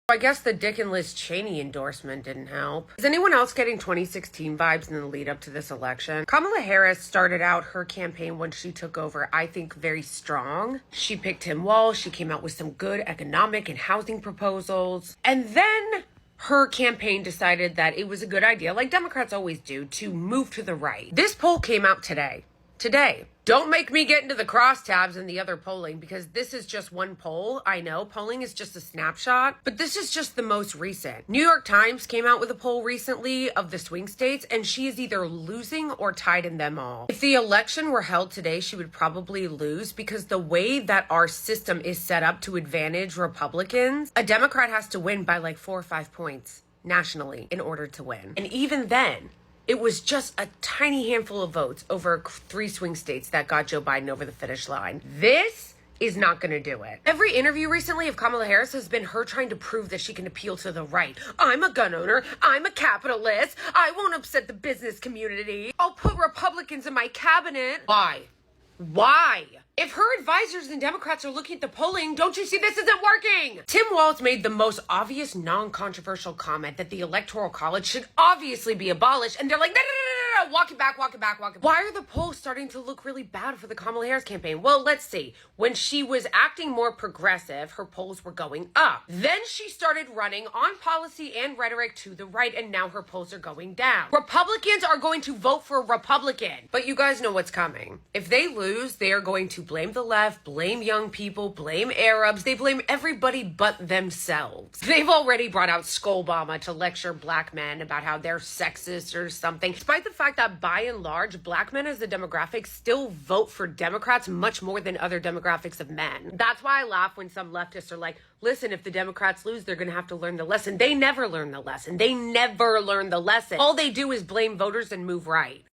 I guess the Dick and Liz Cheney endorsement didn't help. Is anyone else getting 2016 vibes in the lead up to this election? Kamala Harris started out her campaign when she took over, I think, very strong. She picked Tim Walz. She came out with some good economic and housing proposals. And then her campaign decided that it was a good idea, like Democrats always do, to move to the right. This poll came out today. Don't make me get into the crosstabs and the other polling, because this is just one poll. I know polling is just a snapshot, but this is just the most recent. New York Times came out with a poll recently of the swing states, and she is either losing or tied in them all. If the election were held today, she would probably lose, because the way that our system is set up to advantage Republicans, a Democrat has to win by like 4 or 5 points nationally in order to win. And even then, it was just a tiny handful of votes over 3 swing states that got Joe Biden over the finish line. This is not going to do it. Every interview recently of Kamala Harris has been her trying to prove that she can appeal to the right. I'm a gun owner. I'm a capitalist. I won't upset the business community. I'll put Republicans in my cabinet. Why? If her advisors and Democrats are looking at the polling, don't you see this isn't working? Tim Walz made the most obvious non-controversial comment that the Electoral College should obviously be abolished, and they're like, no, walk it back. Why are the polls starting to look really bad for the Kamala Harris campaign? Well, let's see. When she was acting more progressive, her polls were going up. Then she started running on policy and rhetoric to the right, and now her polls are going down. Republicans are going to vote for a Republican. But you guys know what's coming. If they lose, they are going to blame the left, blame young people, blame Arabs. They blame everybody but themselves. They've already brought out Skullbama to lecture black men about how they're sexist or something, despite the fact that by and large, black men as a demographic still vote for Democrats much more than other demographics of men. That's why I laugh when some leftists are like, listen, if the Democrats lose, they're going to have to learn the lesson. They never learn the lesson. All they do is blame voters and move right.